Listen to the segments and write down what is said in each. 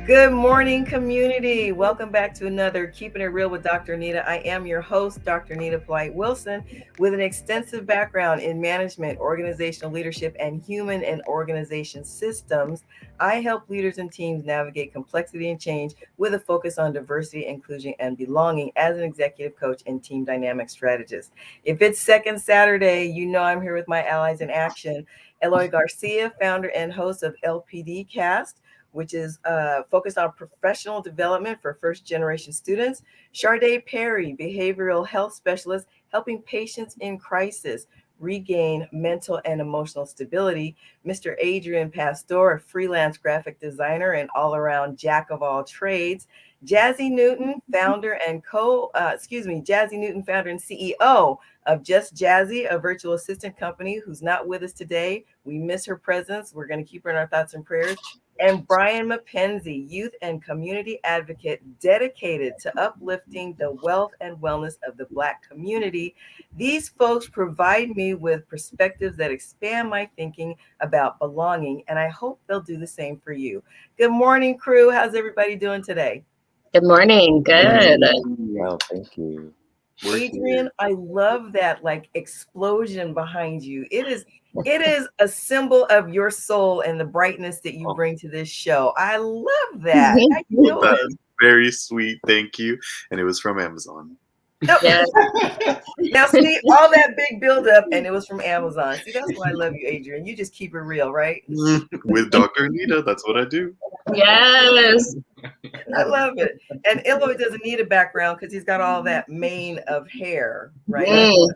Good morning, community. Welcome back to another Keeping It Real with Dr. Nita. I am your host, Dr. Nita Blight Wilson, with an extensive background in management, organizational leadership, and human and organization systems. I help leaders and teams navigate complexity and change with a focus on diversity, inclusion, and belonging as an executive coach and team dynamic strategist. If it's Second Saturday, you know I'm here with my allies in action. Eloy Garcia, founder and host of LPD Cast, which is focused on professional development for first generation students. Sharday Perry, behavioral health specialist, helping patients in crisis regain mental and emotional stability. Mr. Adrian Pastor, a freelance graphic designer and all around jack of all trades. Jazzy Newton, Jazzy Newton, founder and CEO of Just Jazzy, a virtual assistant company who's not with us today. We miss her presence. We're going to keep her in our thoughts and prayers. And Brian Mapenzi, youth and community advocate dedicated to uplifting the wealth and wellness of the Black community. These folks provide me with perspectives that expand my thinking about belonging, and I hope they'll do the same for you. Good morning, crew. How's everybody doing today? Good morning. Good. Well, thank you. Adrian, I love that like explosion behind you. It is a symbol of your soul and the brightness that you bring to this show. I love that. How you doing? That is very sweet. Thank you. And it was from Amazon. Yes. Now, see, all that big buildup, and it was from Amazon. See, that's why I love you, Adrian. You just keep it real, right? With Dr. Anita, that's what I do. Yes. I love it. And Eloy doesn't need a background because he's got all that mane of hair, right? Mm.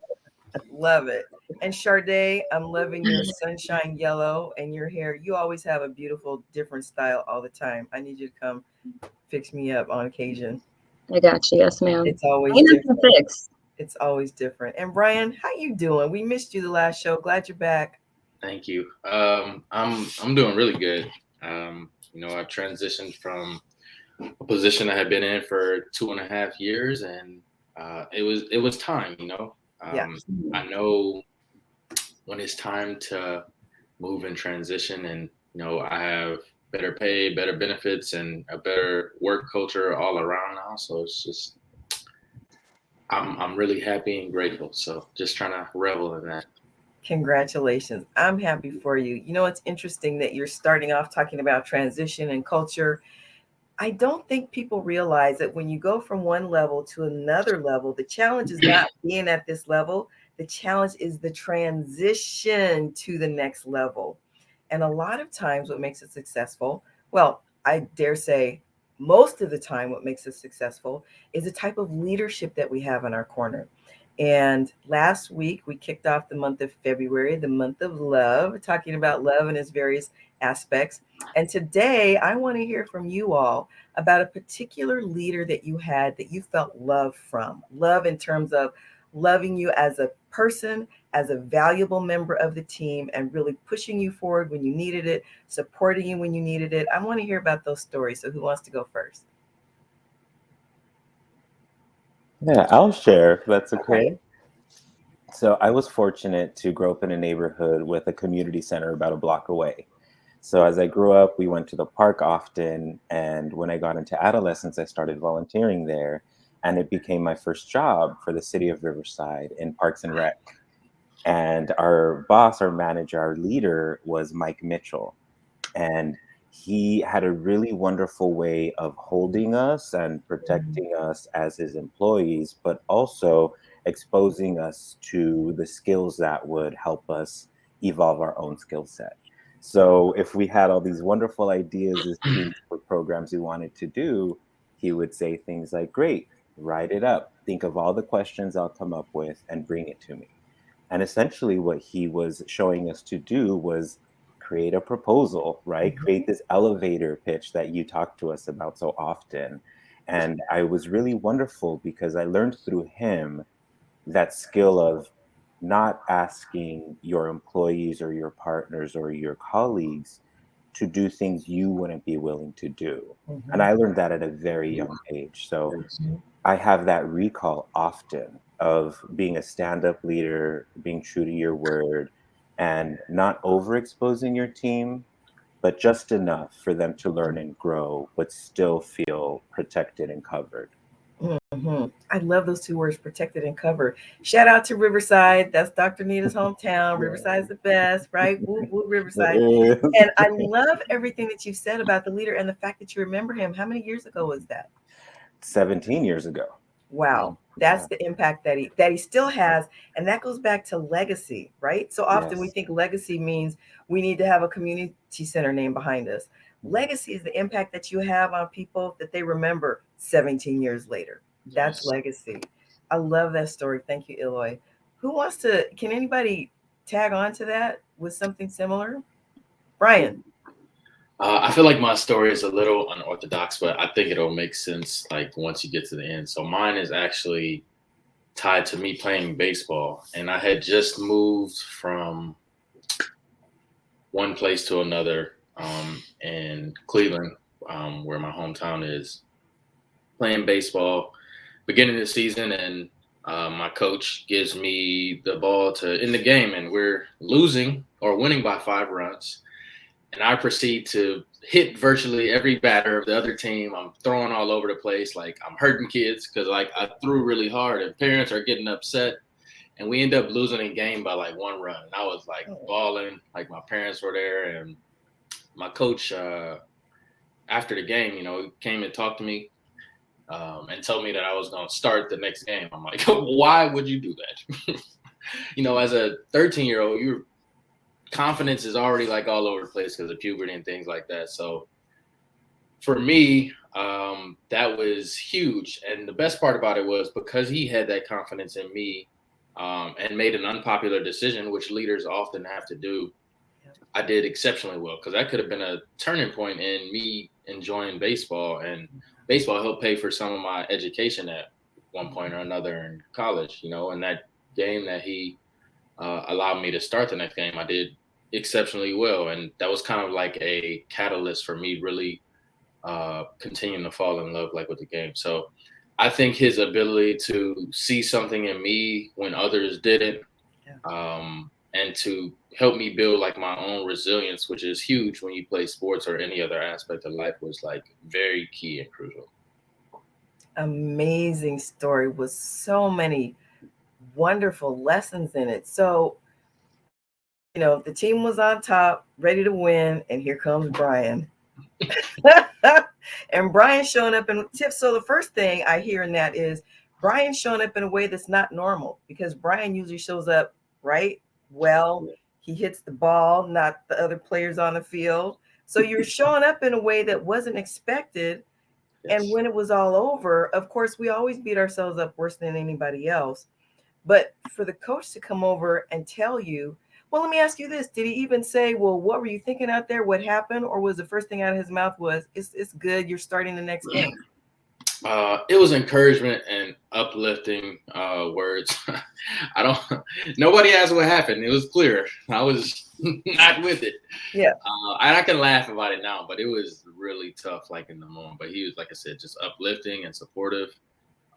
Love it. And Sharday, I'm loving your sunshine yellow and your hair. You always have a beautiful, different style all the time. I need you to come fix me up on occasion. I got you. Yes, ma'am. It's always Ain't different. nothing fixed. It's always different. And Brian, how you doing? We missed you the last show. Glad you're back. Thank you. I'm doing really good. I transitioned from a position I had been in for 2.5 years, and it was time. Yeah. I know when it's time to move and transition, and I have better pay, better benefits, and a better work culture all around now. So it's just I'm really happy and grateful. So just trying to revel in that. Congratulations. I'm happy for you. You know, it's interesting that you're starting off talking about transition and culture. I don't think people realize that when you go from one level to another level, the challenge is not being at this level. The challenge is the transition to the next level. And a lot of times, what makes it successful, well, I dare say most of the time, what makes us successful is the type of leadership that we have in our corner. And last week, we kicked off the month of February, the month of love, talking about love and its various aspects. And today, I want to hear from you all about a particular leader that you had that you felt love from. Love in terms of loving you as a person, as a valuable member of the team, and really pushing you forward when you needed it, supporting you when you needed it. I want to hear about those stories. So, who wants to go first? Yeah, I'll share if that's okay. Okay. So I was fortunate to grow up in a neighborhood with a community center about a block away. So as I grew up, we went to the park often. And when I got into adolescence, I started volunteering there. And it became my first job for the city of Riverside in Parks and Rec. And our boss, our manager, our leader was Mike Mitchell. And he had a really wonderful way of holding us and protecting us as his employees, but also exposing us to the skills that would help us evolve our own skill set. So if we had all these wonderful ideas as teams for programs we wanted to do, he would say things like, great, write it up. Think of all the questions I'll come up with and bring it to me. And essentially what he was showing us to do was create a proposal, right? Create this elevator pitch that you talk to us about so often. And I was really wonderful because I learned through him that skill of not asking your employees or your partners or your colleagues to do things you wouldn't be willing to do. And I learned that at a very young age. So I have that recall often of being a stand-up leader, being true to your word, and not overexposing your team, but just enough for them to learn and grow, but still feel protected and covered. I love those two words, protected and covered. Shout out to Riverside. That's Dr. Nita's hometown. Riverside's the best, right? Woo, woo, Riverside. And I love everything that you said about the leader and the fact that you remember him. How many years ago was that? 17 years ago. Wow. That's the impact that he still has. And that goes back to legacy, right? So often we think legacy means we need to have a community center name behind us. Legacy is the impact that you have on people that they remember 17 years later. That's legacy. I love that story. Thank you, Eloy. Can anybody tag on to that with something similar? Brian. I feel like my story is a little unorthodox, but I think it'll make sense like once you get to the end. So mine is actually tied to me playing baseball. And I had just moved from one place to another in Cleveland, where my hometown is, playing baseball, beginning of the season, and my coach gives me the ball to end the game, and we're losing or winning by 5 runs. And I proceed to hit virtually every batter of the other team. I'm throwing all over the place. Like, I'm hurting kids because like I threw really hard and parents are getting upset. And we end up losing a game by like 1 run. And I was like bawling, like my parents were there. And my coach, after the game, came and talked to me and told me that I was going to start the next game. I'm like, why would you do that? As a 13-year-old, your confidence is already like all over the place because of puberty and things like that. So for me, that was huge. And the best part about it was because he had that confidence in me and made an unpopular decision, which leaders often have to do, I did exceptionally well because that could have been a turning point in me enjoying baseball. And baseball helped pay for some of my education at one point or another in college, and that game that he allowed me to start the next game, I did exceptionally well. And that was kind of like a catalyst for me really continuing to fall in love like with the game. So I think his ability to see something in me when others didn't, and to help me build like my own resilience, which is huge when you play sports or any other aspect of life, was like very key and crucial. Amazing story with so many wonderful lessons in it. So, the team was on top, ready to win, and here comes Brian. And Brian showing up in tips. So the first thing I hear in that is Brian showing up in a way that's not normal, because Brian usually shows up right. Well, he hits the ball, not the other players on the field. So you're showing up in a way that wasn't expected. Yes. And when it was all over, of course, we always beat ourselves up worse than anybody else. But for the coach to come over and tell you, well, let me ask you this. Did he even say, well, what were you thinking out there? What happened? Or was the first thing out of his mouth was, it's good, you're starting the next game? It was encouragement and uplifting words. Nobody asked what happened. It was clear. I was not with it. Yeah. And I can laugh about it now, but it was really tough, like in the moment. But he was, like I said, just uplifting and supportive,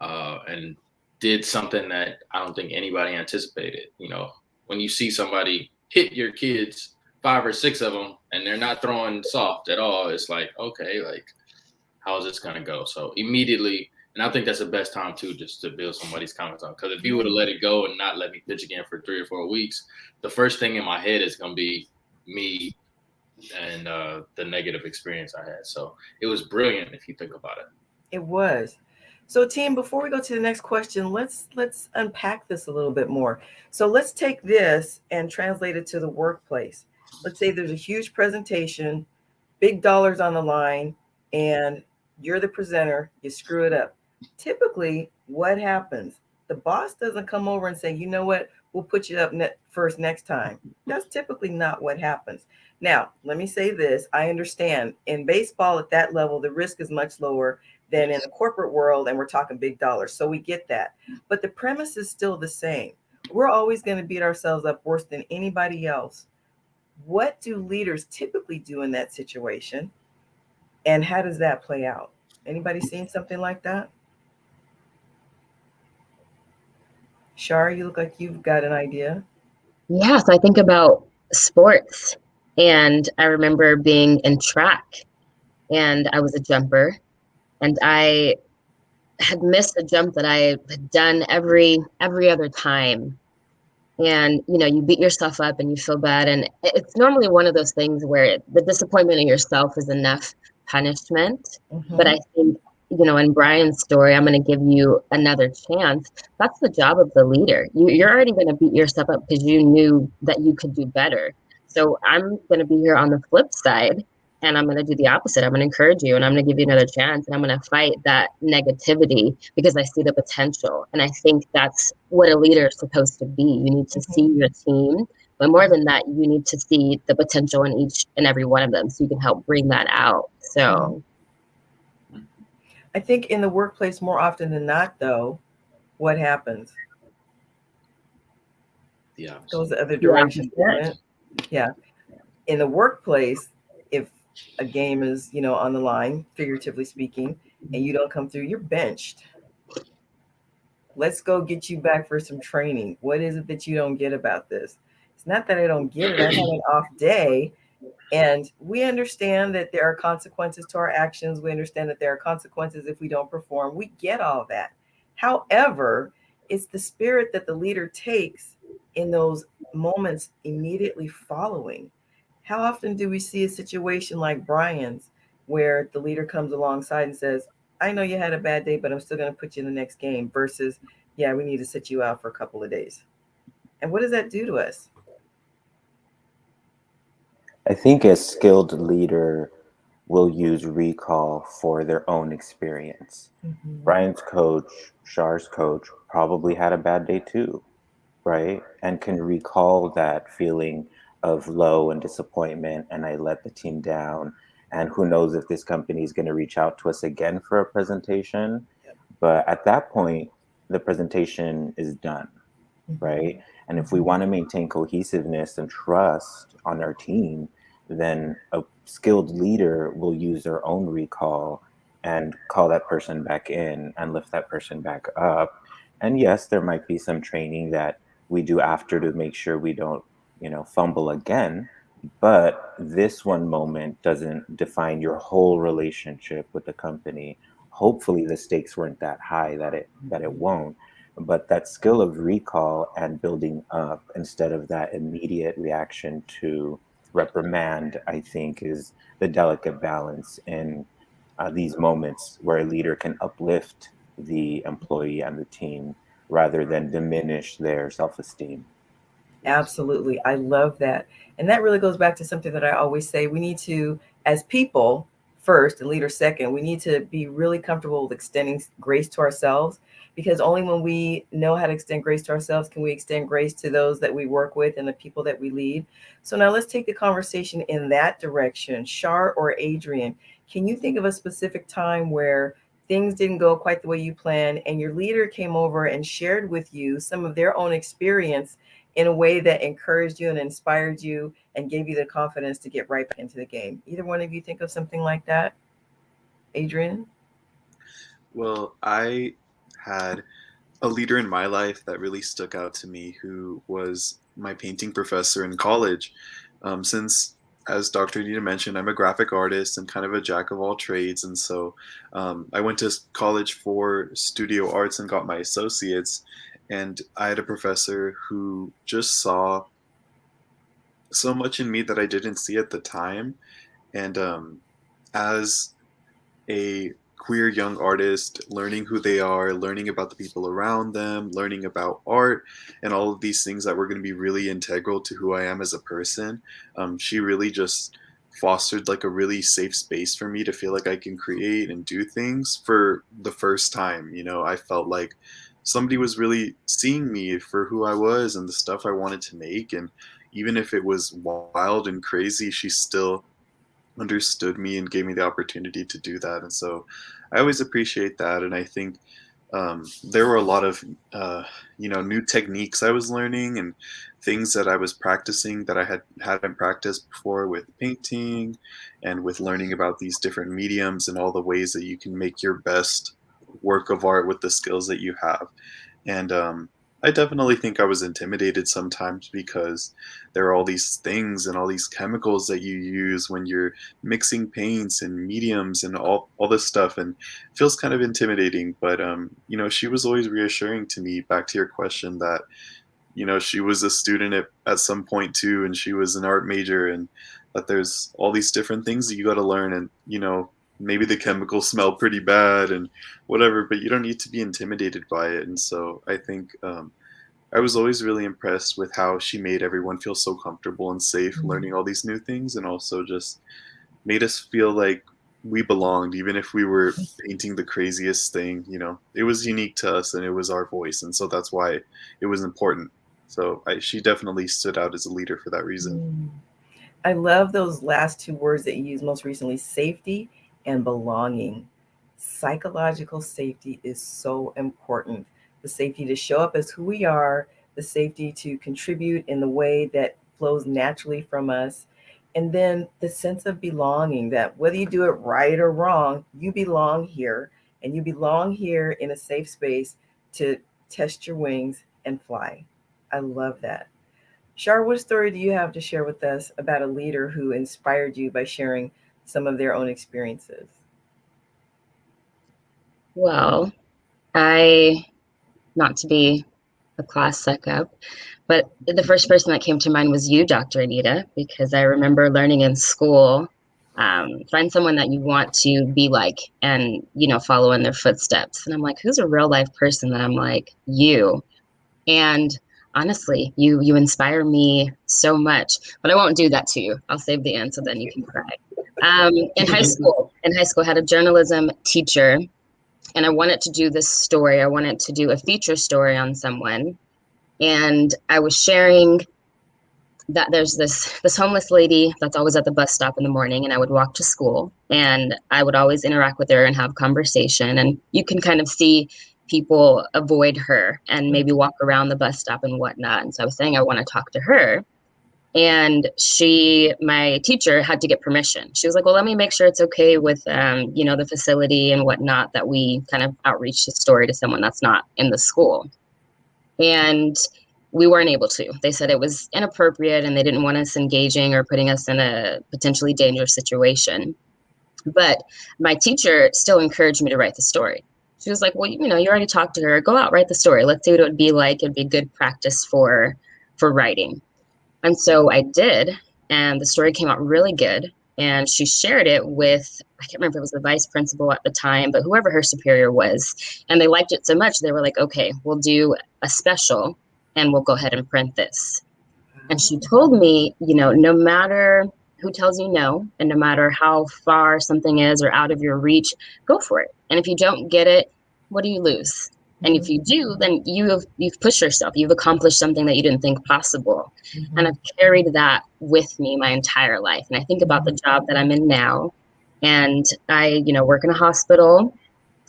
and did something that I don't think anybody anticipated. When you see somebody hit your kids, 5 or 6 of them, and they're not throwing soft at all, it's like, okay, like, how is this going to go? So immediately, and I think that's the best time too, just to build somebody's confidence on. Because if you would have let it go and not let me pitch again for 3 or 4 weeks, the first thing in my head is going to be me and the negative experience I had. So it was brilliant if you think about it. It was. So team, before we go to the next question, let's unpack this a little bit more. So let's take this and translate it to the workplace. Let's say there's a huge presentation, big dollars on the line, and you're the presenter, you screw it up. Typically, what happens? The boss doesn't come over and say, you know what, we'll put you up first next time. That's typically not what happens. Now, let me say this. I understand in baseball at that level, the risk is much lower than in the corporate world, and we're talking big dollars. So we get that. But the premise is still the same. We're always going to beat ourselves up worse than anybody else. What do leaders typically do in that situation? And how does that play out? Anybody seen something like that? Shar, you look like you've got an idea. Yes, I think about sports. And I remember being in track, and I was a jumper, and I had missed a jump that I had done every other time. And you beat yourself up and you feel bad, and it's normally one of those things where the disappointment in yourself is enough punishment. But I think, in Brian's story, I'm going to give you another chance. That's the job of the leader. You're already going to beat yourself up because you knew that you could do better. So I'm going to be here on the flip side, and I'm going to do the opposite. I'm going to encourage you, and I'm going to give you another chance, and I'm going to fight that negativity because I see the potential. And I think that's what a leader is supposed to be. You need to see your team, but more than that, you need to see the potential in each and every one of them so you can help bring that out. So I think in the workplace, more often than not, though, what happens? Yeah. Goes the other direction, doesn't it? Yeah. In the workplace, if a game is, on the line, figuratively speaking, and you don't come through, you're benched. Let's go get you back for some training. What is it that you don't get about this? It's not that I don't get it. I had an off day. And we understand that there are consequences to our actions. We understand that there are consequences if we don't perform. We get all that. However, it's the spirit that the leader takes in those moments immediately following. How often do we see a situation like Brian's where the leader comes alongside and says, I know you had a bad day, but I'm still going to put you in the next game versus, yeah, we need to sit you out for a couple of days. And what does that do to us? I think a skilled leader will use recall for their own experience. Brian's coach, Shar's coach, probably had a bad day too, right? And can recall that feeling of low and disappointment, and I let the team down. And who knows if this company is going to reach out to us again for a presentation. But at that point, the presentation is done, right? And if we want to maintain cohesiveness and trust on our team, then a skilled leader will use their own recall and call that person back in and lift that person back up. And yes, there might be some training that we do after to make sure we don't, fumble again. But this one moment doesn't define your whole relationship with the company. Hopefully the stakes weren't that high that it won't. But that skill of recall and building up instead of that immediate reaction to reprimand, I think, is the delicate balance in these moments where a leader can uplift the employee and the team rather than diminish their self-esteem. Absolutely. I love that. And that really goes back to something that I always say. We need to, as people first and leaders second, we need to be really comfortable with extending grace to ourselves, because only when we know how to extend grace to ourselves can we extend grace to those that we work with and the people that we lead. So now let's take the conversation in that direction. Shar or Adrian, can you think of a specific time where things didn't go quite the way you planned and your leader came over and shared with you some of their own experience in a way that encouraged you and inspired you and gave you the confidence to get right back into the game? Either one of you think of something like that? Adrian? Well, I had a leader in my life that really stuck out to me who was my painting professor in college. Since, as Dr. Nita mentioned, I'm a graphic artist and kind of a jack of all trades. And so I went to college for studio arts and got my associates. And I had a professor who just saw so much in me that I didn't see at the time. And as a queer young artist, learning who they are, learning about the people around them, learning about art, and all of these things that were going to be really integral to who I am as a person, she really just fostered like a really safe space for me to feel like I can create and do things for the first time. I felt like somebody was really seeing me for who I was and the stuff I wanted to make. And even if it was wild and crazy, she still understood me and gave me the opportunity to do that. And so I always appreciate that. And I think there were a lot of new techniques I was learning and things that I was practicing that I hadn't practiced before, with painting and with learning about these different mediums and all the ways that you can make your best work of art with the skills that you have. And I definitely think I was intimidated sometimes because there are all these things and all these chemicals that you use when you're mixing paints and mediums and all this stuff, and it feels kind of intimidating. But she was always reassuring to me. Back to your question, that she was a student at some point too, and she was an art major, and that there's all these different things that you got to learn, and maybe the chemicals smell pretty bad and whatever, but you don't need to be intimidated by it. And so I think I was always really impressed with how she made everyone feel so comfortable and safe Mhm. learning all these new things, and also just made us feel like we belonged, even if we were painting the craziest thing. It was unique to us and it was our voice, and so that's why it was important. So she definitely stood out as a leader for that reason. Mm. I love those last two words that you used most recently, safety and belonging. Psychological safety is so important. The safety to show up as who we are, the safety to contribute in the way that flows naturally from us, and then the sense of belonging, that whether you do it right or wrong, you belong here, and you belong here in a safe space to test your wings and fly. I love that. Shar, what story do you have to share with us about a leader who inspired you by sharing some of their own experiences? Well, I, not to be a class suck up, but the first person that came to mind was you, Dr. Anita, because I remember learning in school, find someone that you want to be like and, follow in their footsteps. And I'm like, who's a real life person that I'm like? You. And honestly, you inspire me so much, but I won't do that to you. I'll save the end so then you can cry. In high school, I had a journalism teacher, and I wanted to do this story. I wanted to do a feature story on someone, and I was sharing that there's this homeless lady that's always at the bus stop in the morning, and I would walk to school, and I would always interact with her and have conversation, and you can kind of see people avoid her and maybe walk around the bus stop and whatnot. And so I was saying I want to talk to her, and my teacher had to get permission. She was like, well, let me make sure it's okay with the facility and whatnot, that we kind of outreach the story to someone that's not in the school. And we weren't able to. They said it was inappropriate and they didn't want us engaging or putting us in a potentially dangerous situation. But my teacher still encouraged me to write the story. She was like, well, you already talked to her. Go out, write the story. Let's see what it would be like. It'd be good practice for writing. And so I did, and the story came out really good. And she shared it with, I can't remember if it was the vice principal at the time, but whoever her superior was. And they liked it so much, they were like, okay, we'll do a special and we'll go ahead and print this. And she told me, no matter who tells you no, and no matter how far something is or out of your reach, go for it. And if you don't get it, what do you lose? And if you do, then you've pushed yourself. You've accomplished something that you didn't think possible. Mhm. And I've carried that with me my entire life. And I think about the job that I'm in now. And I, work in a hospital.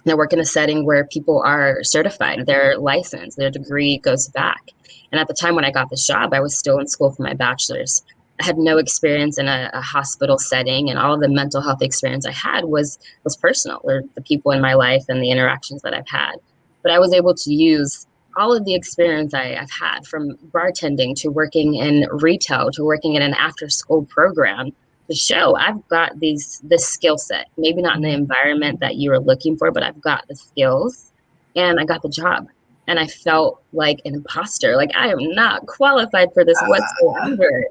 And I work in a setting where people are certified. They're licensed. Their degree goes back. And at the time when I got this job, I was still in school for my bachelor's. I had no experience in a hospital setting, and all of the mental health experience I had was personal, or the people in my life and the interactions that I've had. But I was able to use all of the experience I've had, from bartending to working in retail to working in an after school program, to show I've got this skill set, maybe not in the environment that you were looking for, but I've got the skills and I got the job. And I felt like an imposter, like I am not qualified for this whatsoever.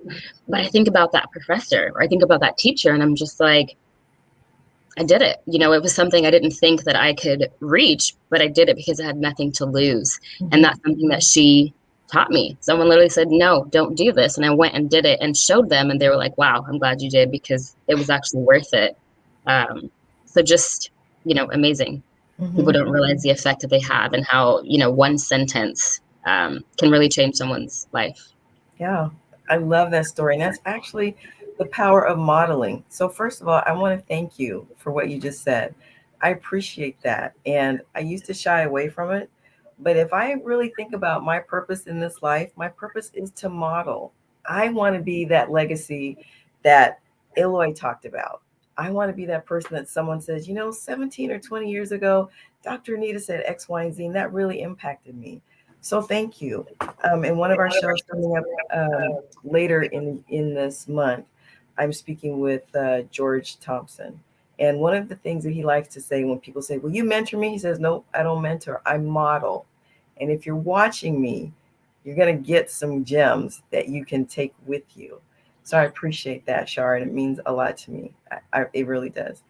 But I think about that professor, or I think about that teacher, and I'm just like, I did it. It was something I didn't think that I could reach, but I did it because I had nothing to lose. And that's something that she taught me. Someone literally said, no, don't do this. And I went and did it and showed them. And they were like, wow, I'm glad you did, because it was actually worth it. So just, amazing. People Mhm. don't realize the effect that they have, and how, one sentence can really change someone's life. Yeah, I love that story. And that's actually the power of modeling. So, first of all, I want to thank you for what you just said. I appreciate that. And I used to shy away from it. But if I really think about my purpose in this life, my purpose is to model. I want to be that legacy that Eloy talked about. I want to be that person that someone says, 17 or 20 years ago, Dr. Anita said X, Y, and Z, and that really impacted me. So thank you. In one of our shows coming up later in this month, I'm speaking with George Thompson. And one of the things that he likes to say when people say, "Will you mentor me?" He says, "No, I don't mentor. I model." And if you're watching me, you're going to get some gems that you can take with you. So I appreciate that, Shar, and it means a lot to me. It really does.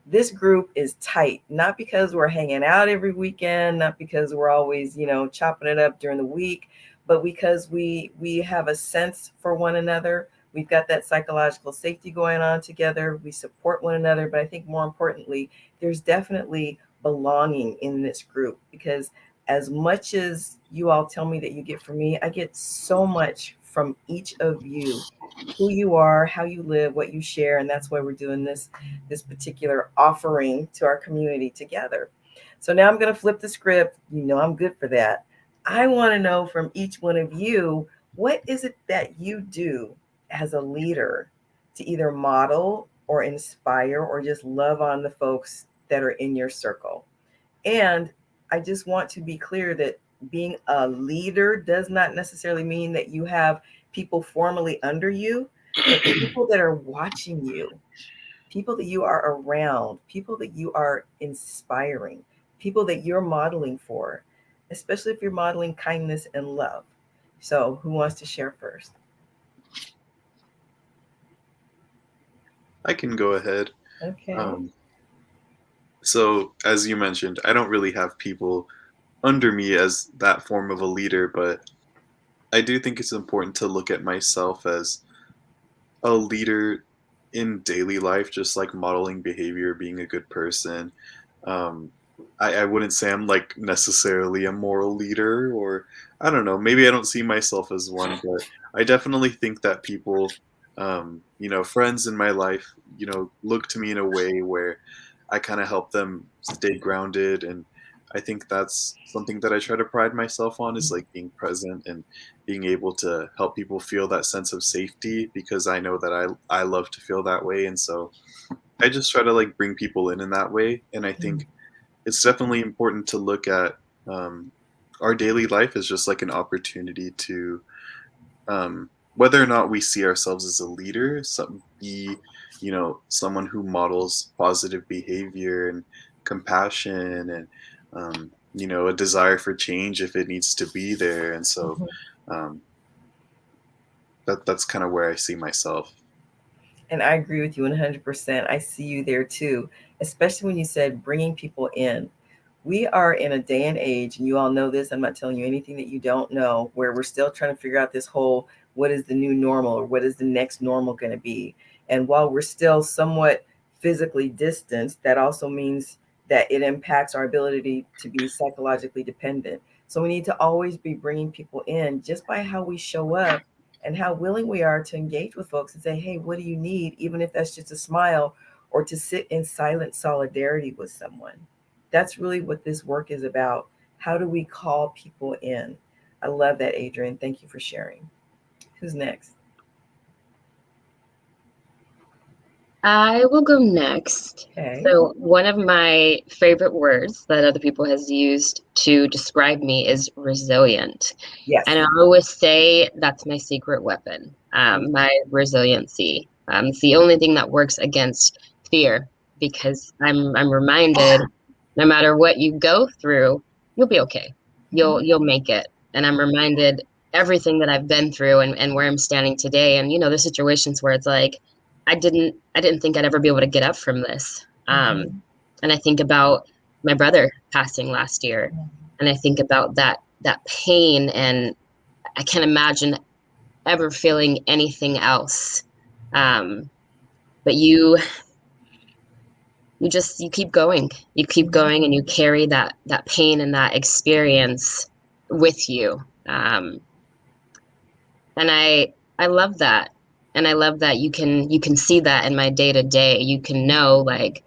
This group is tight, not because we're hanging out every weekend, not because we're always, chopping it up during the week, but because we have a sense for one another. We've got that psychological safety going on together. We support one another, but I think more importantly, there's definitely belonging in this group, because as much as you all tell me that you get from me, I get so much from each of you, who you are, how you live, what you share, and that's why we're doing this particular offering to our community together. So now I'm going to flip the script. I'm good for that. I want to know from each one of you, what is it that you do as a leader to either model or inspire or just love on the folks that are in your circle? And I just want to be clear that being a leader does not necessarily mean that you have people formally under you, but people that are watching you, people that you are around, people that you are inspiring, people that you're modeling for, especially if you're modeling kindness and love. So, who wants to share first? I can go ahead. Okay. So, as you mentioned, I don't really have people under me as that form of a leader, but I do think it's important to look at myself as a leader in daily life, just like modeling behavior, being a good person. Um, I wouldn't say I'm like necessarily a moral leader, or I don't know, maybe I don't see myself as one, but I definitely think that people, friends in my life, look to me in a way where I kind of help them stay grounded. And I think that's something that I try to pride myself on, is like being present and being able to help people feel that sense of safety, because I know that I love to feel that way. And so I just try to like bring people in that way. And I think it's definitely important to look at our daily life as just like an opportunity to, whether or not we see ourselves as a leader, be, someone who models positive behavior and compassion and, a desire for change if it needs to be there. And so um, that's kind of where I see myself. And I agree with you 100%. I see you there too, especially when you said bringing people in. We are in a day and age, and you all know this, I'm not telling you anything that you don't know, where we're still trying to figure out this whole, what is the new normal, or what is the next normal going to be? And while we're still somewhat physically distanced, that also means that it impacts our ability to be psychologically dependent. So we need to always be bringing people in just by how we show up and how willing we are to engage with folks and say, hey, what do you need? Even if that's just a smile or to sit in silent solidarity with someone. That's really what this work is about. How do we call people in? I love that, Adrian. Thank you for sharing. Who's next? I will go next. Okay. So one of my favorite words that other people has used to describe me is resilient. Yes. And I always say that's my secret weapon, my resiliency. It's the only thing that works against fear, because I'm reminded no matter what you go through, you'll be okay. You'll make it. And I'm reminded everything that I've been through and where I'm standing today. And there's situations where it's like, I didn't think I'd ever be able to get up from this. And I think about my brother passing last year, and I think about that pain, and I can't imagine ever feeling anything else. But you keep going. You keep going, and you carry that pain and that experience with you. And I love that. And I love that you can see that in my day to day. You can know, like,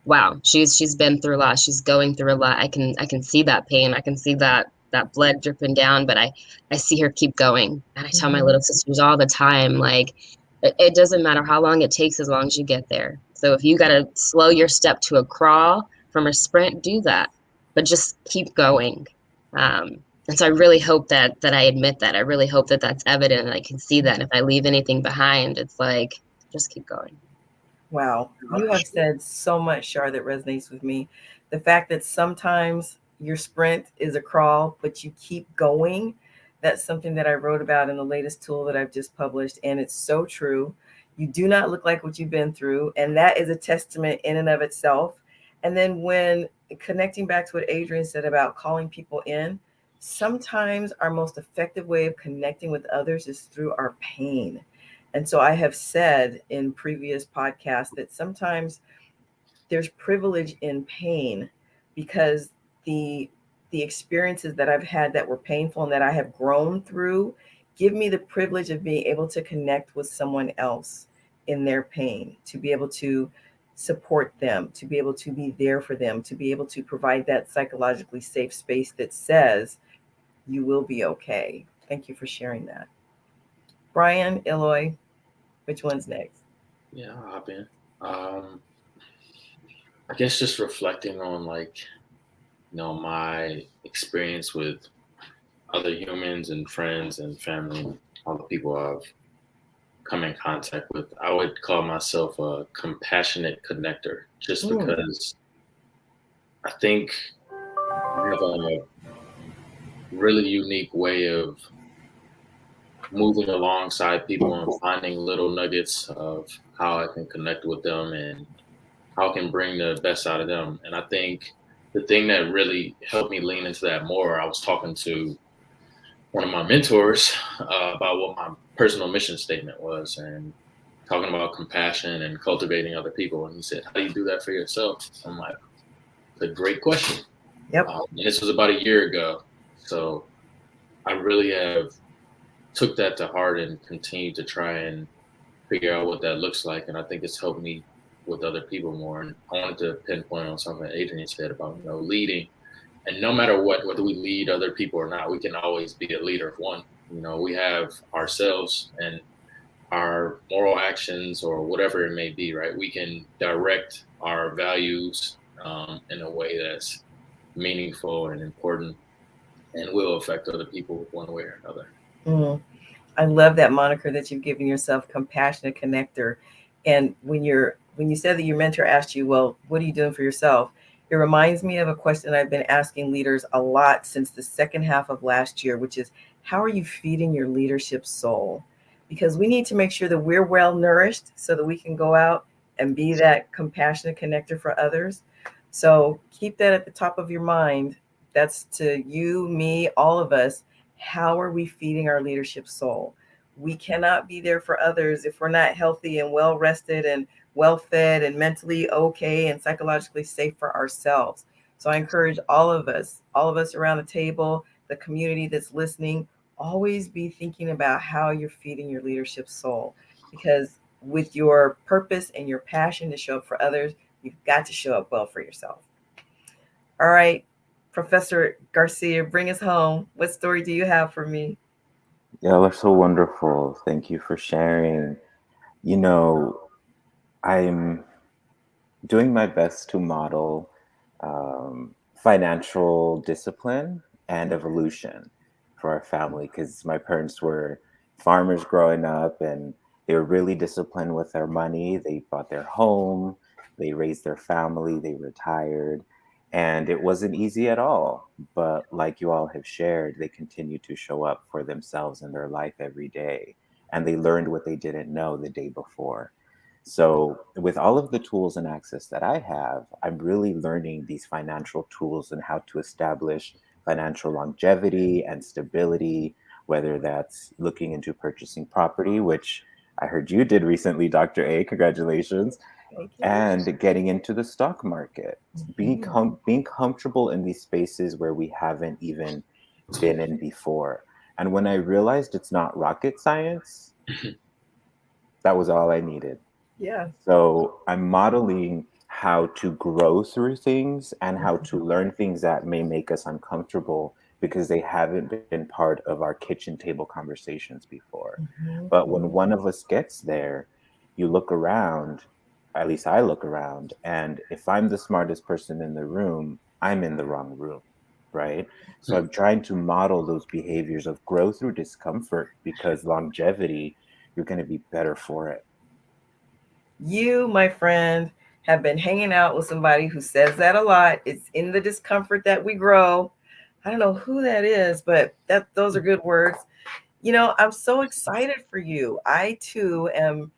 wow, she's been through a lot. She's going through a lot. I can see that pain. I can see that blood dripping down, but I see her keep going. And I tell my little sisters all the time, like, it doesn't matter how long it takes as long as you get there. So if you got to slow your step to a crawl from a sprint, do that, but just keep going. And so I really hope that I admit that. I really hope that that's evident and I can see that. And if I leave anything behind, it's like, just keep going. Wow. You have said so much, Shar, that resonates with me. The fact that sometimes your sprint is a crawl, but you keep going. That's something that I wrote about in the latest tool that I've just published. And it's so true. You do not look like what you've been through. And that is a testament in and of itself. And then when connecting back to what Adrian said about calling people in, sometimes our most effective way of connecting with others is through our pain. And so I have said in previous podcasts that sometimes there's privilege in pain because the the experiences that I've had that were painful and that I have grown through give me the privilege of being able to connect with someone else in their pain, to be able to support them, to be able to be there for them, to be able to provide that psychologically safe space that says you will be okay. Thank you for sharing that. Brian, Eloy, which one's next? Yeah, I'll hop in. I guess just reflecting on like, my experience with other humans and friends and family, all the people I've come in contact with. I would call myself a compassionate connector just Mm, because I think I have a really unique way of moving alongside people and finding little nuggets of how I can connect with them and how I can bring the best out of them. And I think the thing that really helped me lean into that more, I was talking to one of my mentors about what my personal mission statement was and talking about compassion and cultivating other people. And he said, "How do you do that for yourself?" I'm like, "It's a great question." yep. And this was about a year ago. So I really have took that to heart and continued to try and figure out what that looks like. And I think it's helped me with other people more. And I wanted to pinpoint on something Adrian said about, leading. And no matter what, whether we lead other people or not, we can always be a leader of one. We have ourselves and our moral actions or whatever it may be, right? We can direct our values in a way that's meaningful and important and will affect other people one way or another. Mm. I love that moniker that you've given yourself, compassionate connector. And when you said that your mentor asked you, well, what are you doing for yourself? It reminds me of a question I've been asking leaders a lot since the second half of last year, which is how are you feeding your leadership soul? Because we need to make sure that we're well nourished so that we can go out and be that compassionate connector for others. So keep that at the top of your mind. That's to you, me, all of us. How are we feeding our leadership soul? We cannot be there for others if we're not healthy and well rested and well fed and mentally okay and psychologically safe for ourselves. So I encourage all of us around the table, the community that's listening, always be thinking about how you're feeding your leadership soul. Because with your purpose and your passion to show up for others, you've got to show up well for yourself. All right, Professor Garcia, bring us home. What story do you have for me? Y'all are so wonderful. Thank you for sharing. You know, I'm doing my best to model financial discipline and evolution for our family because my parents were farmers growing up and they were really disciplined with their money. They bought their home, they raised their family, they retired, and it wasn't easy at all. But like you all have shared, they continue to show up for themselves in their life every day, and they learned what they didn't know the day before. So, with all of the tools and access that I have, I'm really learning these financial tools and how to establish financial longevity and stability, whether that's looking into purchasing property, which I heard you did recently, Dr. A. Congratulations, Thank you. and getting into the stock market, being comfortable in these spaces where we haven't even been in before. And when I realized it's not rocket science, that was all I needed. Yeah. So I'm modeling how to grow through things and how to learn things that may make us uncomfortable because they haven't been part of our kitchen table conversations before. Mhm, But when mhm. one of us gets there, you look around, at least I look around, and if I'm the smartest person in the room, I'm in the wrong room, right? So I'm trying to model those behaviors of grow through discomfort, because longevity, you're going to be better for it. You, my friend, have been hanging out with somebody who says that a lot. It's in the discomfort that we grow. I don't know who that is, but those are good words. I'm so excited for you. I too am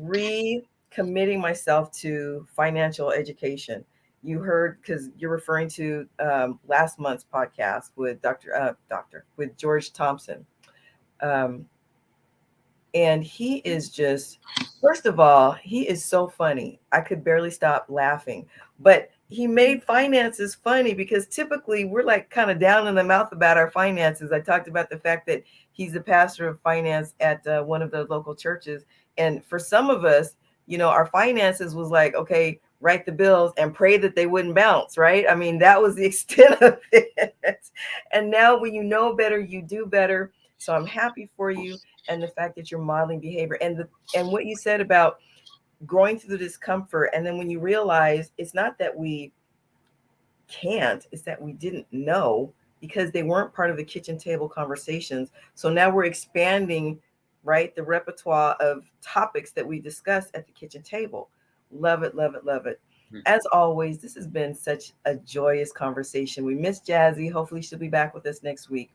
recommitting myself to financial education. You heard, because you're referring to last month's podcast with with George Thompson. Um, and he is just, first of all, he is so funny. I could barely stop laughing. But he made finances funny, because typically we're like kind of down in the mouth about our finances. I talked about the fact that he's the pastor of finance at one of the local churches. And for some of us, our finances was like, okay, write the bills and pray that they wouldn't bounce, right? I mean, that was the extent of it. And now when you know better, you do better. So I'm happy for you, and the fact that you're modeling behavior, and what you said about growing through the discomfort. And then when you realize it's not that we can't, it's that we didn't know, because they weren't part of the kitchen table conversations. So now we're expanding, right, the repertoire of topics that we discussed at the kitchen table. Love it, love it, love it. As always, this has been such a joyous conversation. We miss Jazzy. Hopefully she'll be back with us next week.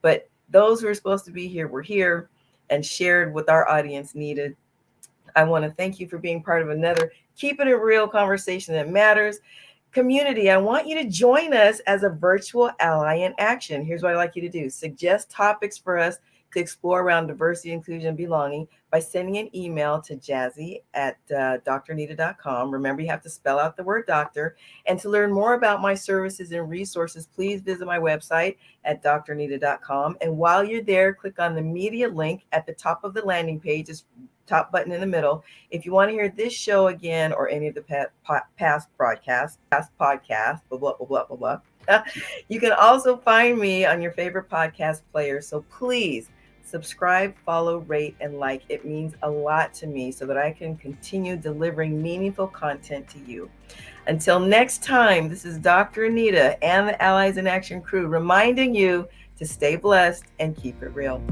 But those who are supposed to be here were here and shared what our audience needed. I want to thank you for being part of another Keeping It Real conversation that matters. Community, I want you to join us as a virtual ally in action. Here's what I'd like you to do. Suggest topics for us to explore around diversity, inclusion, and belonging by sending an email to jazzy at drnita.com. Remember, you have to spell out the word doctor. And to learn more about my services and resources, please visit my website at drnita.com. And while you're there, click on the media link at the top of the landing page. It's top button in the middle. If you want to hear this show again or any of the past podcasts, blah, blah, blah, blah, blah. You can also find me on your favorite podcast player. So please subscribe, follow, rate, and like. It means a lot to me so that I can continue delivering meaningful content to you. Until next time, this is Dr. Anita and the Allies in Action crew reminding you to stay blessed and keep it real.